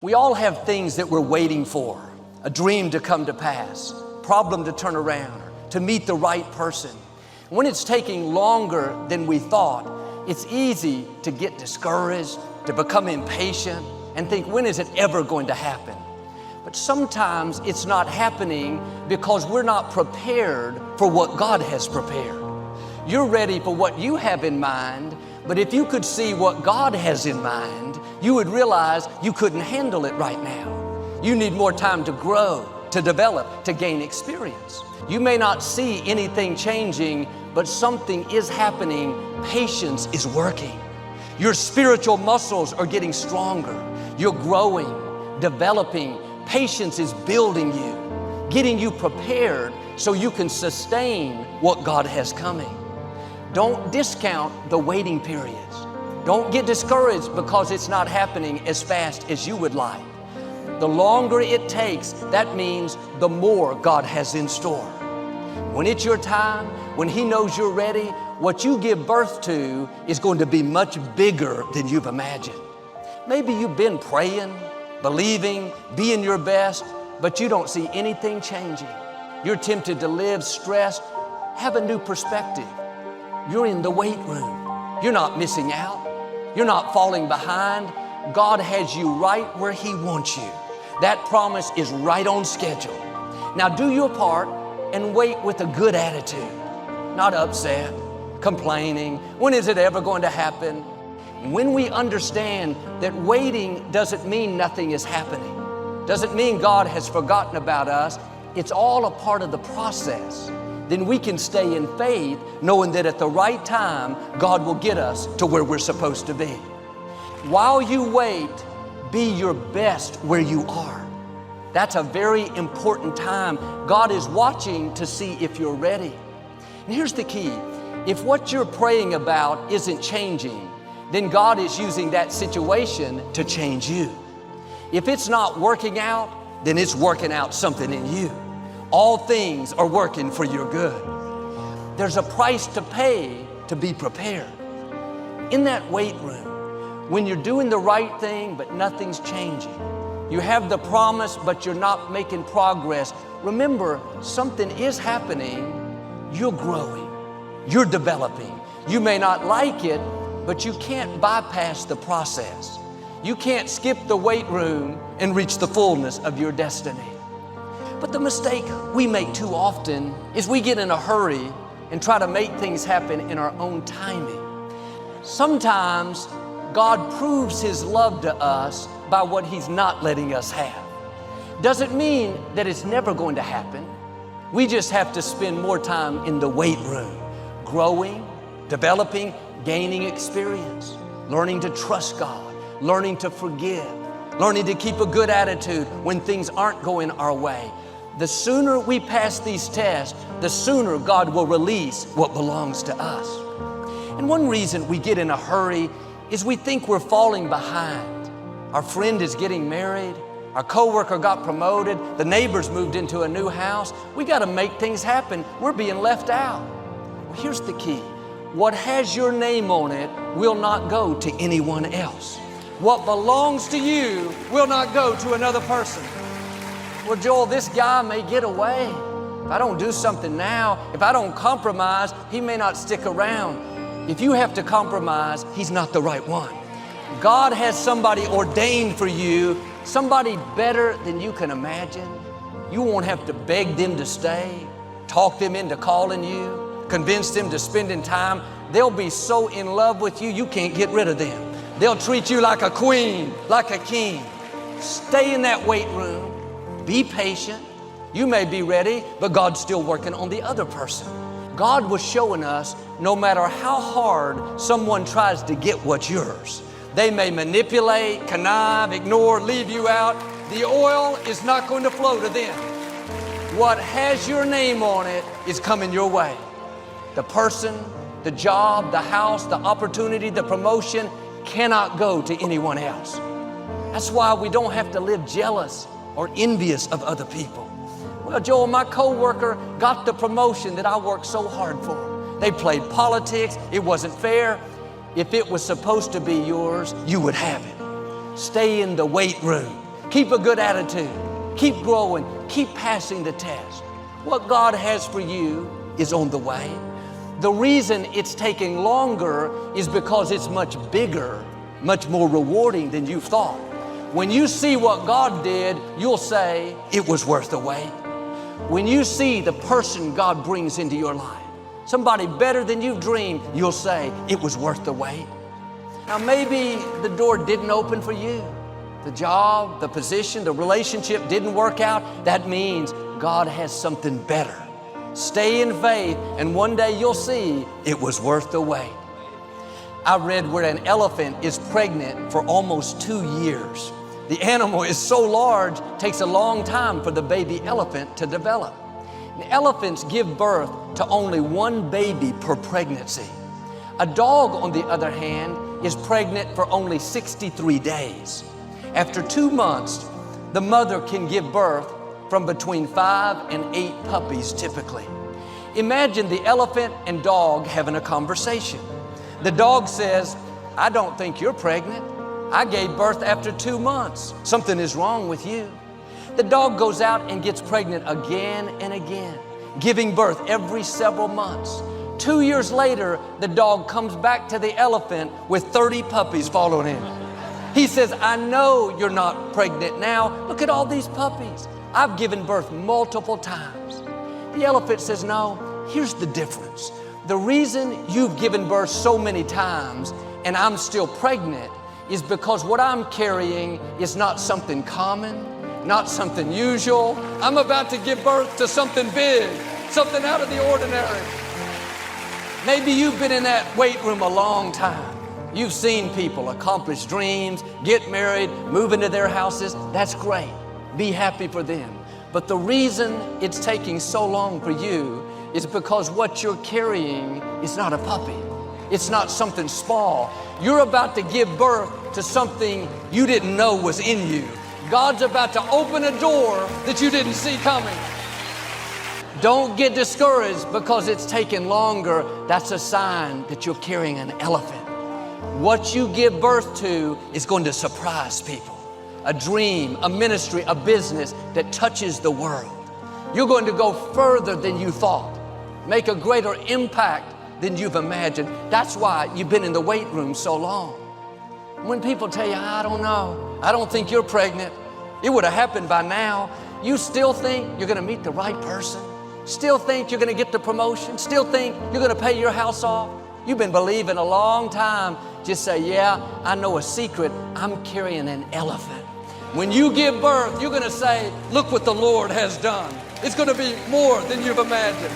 We all have things that we're waiting for, a dream to come to pass, problem to turn around, to meet the right person. When it's taking longer than we thought, it's easy to get discouraged, to become impatient, and think, when is it ever going to happen? But sometimes it's not happening because we're not prepared for what God has prepared. You're ready for what you have in mind, but if you could see what God has in mind, you would realize you couldn't handle it right now. You need more time to grow, to develop, to gain experience. You may not see anything changing, but something is happening. Patience is working. Your spiritual muscles are getting stronger. You're growing, developing. Patience is building you, getting you prepared so you can sustain what God has coming. Don't discount the waiting periods. Don't get discouraged because it's not happening as fast as you would like. The longer it takes, that means the more God has in store. When it's your time, when He knows you're ready, what you give birth to is going to be much bigger than you've imagined. Maybe you've been praying, believing, being your best, but you don't see anything changing. You're tempted to live stressed. Have a new perspective. You're in the weight room. You're not missing out. You're not falling behind. God has you right where He wants you. That promise is right on schedule. Now do your part and wait with a good attitude, not upset, complaining. When is it ever going to happen? When we understand that waiting doesn't mean nothing is happening, doesn't mean God has forgotten about us, it's all a part of the process, then we can stay in faith knowing that at the right time, God will get us to where we're supposed to be. While you wait, be your best where you are. That's a very important time. God is watching to see if you're ready. And here's the key. If what you're praying about isn't changing, then God is using that situation to change you. If it's not working out, then it's working out something in you. All things are working for your good. There's a price to pay to be prepared. In that weight room, when you're doing the right thing but nothing's changing, you have the promise but you're not making progress, remember, something is happening. You're growing. You're developing. You may not like it, but you can't bypass the process. You can't skip the weight room and reach the fullness of your destiny. But the mistake we make too often is we get in a hurry and try to make things happen in our own timing. Sometimes God proves His love to us by what He's not letting us have. Doesn't mean that it's never going to happen. We just have to spend more time in the weight room, growing, developing, gaining experience, learning to trust God, learning to forgive, learning to keep a good attitude when things aren't going our way. The sooner we pass these tests, the sooner God will release what belongs to us. And one reason we get in a hurry is we think we're falling behind. Our friend is getting married, our coworker got promoted, the neighbors moved into a new house. We got to make things happen. We're being left out. Well, here's the key. What has your name on it will not go to anyone else. What belongs to you will not go to another person. Well, Joel, this guy may get away. If I don't do something now, if I don't compromise, he may not stick around. If you have to compromise, he's not the right one. God has somebody ordained for you, somebody better than you can imagine. You won't have to beg them to stay, talk them into calling you, convince them to spending time. They'll be so in love with you, you can't get rid of them. They'll treat you like a queen, like a king. Stay in that weight room. Be patient. You may be ready, but God's still working on the other person. God was showing us no matter how hard someone tries to get what's yours, they may manipulate, connive, ignore, leave you out. The oil is not going to flow to them. What has your name on it is coming your way. The person, the job, the house, the opportunity, the promotion cannot go to anyone else. That's why we don't have to live jealous or envious of other people. Well, Joel, my coworker got the promotion that I worked so hard for. They played politics. It wasn't fair. If it was supposed to be yours, you would have it. Stay in the weight room. Keep a good attitude. Keep growing. Keep passing the test. What God has for you is on the way. The reason it's taking longer is because it's much bigger, much more rewarding than you thought. When you see what God did, you'll say, it was worth the wait. When you see the person God brings into your life, somebody better than you've dreamed, you'll say, it was worth the wait. Now maybe the door didn't open for you. The job, the position, the relationship didn't work out. That means God has something better. Stay in faith, and one day you'll see it was worth the wait. I read where an elephant is pregnant for almost 2 years. The animal is so large, it takes a long time for the baby elephant to develop. And elephants give birth to only one baby per pregnancy. A dog, on the other hand, is pregnant for only 63 days. After 2 months, the mother can give birth from between 5 and 8 puppies typically. Imagine the elephant and dog having a conversation. The dog says, I don't think you're pregnant. I gave birth after 2 months. Something is wrong with you. The dog goes out and gets pregnant again and again, giving birth every several months. 2 years later, the dog comes back to the elephant with 30 puppies following him. He says, I know you're not pregnant now. Look at all these puppies. I've given birth multiple times. The elephant says, no, here's the difference. The reason you've given birth so many times and I'm still pregnant is because what I'm carrying is not something common, not something usual. I'm about to give birth to something big, something out of the ordinary. Maybe you've been in that weight room a long time. You've seen people accomplish dreams, get married, move into their houses. That's great. Be happy for them. But the reason it's taking so long for you is because what you're carrying is not a puppy. It's not something small. You're about to give birth to something you didn't know was in you. God's about to open a door that you didn't see coming. Don't get discouraged because it's taking longer. That's a sign that you're carrying an elephant. What you give birth to is going to surprise people. A dream, a ministry, a business that touches the world. You're going to go further than you thought. Make a greater impact than you've imagined. That's why you've been in the weight room so long. When people tell you, I don't know, I don't think you're pregnant, it would have happened by now. You still think you're going to meet the right person? Still think you're going to get the promotion? Still think you're going to pay your house off? You've been believing a long time. Just say, yeah, I know a secret. I'm carrying an elephant. When you give birth, you're going to say, look what the Lord has done. It's going to be more than you've imagined.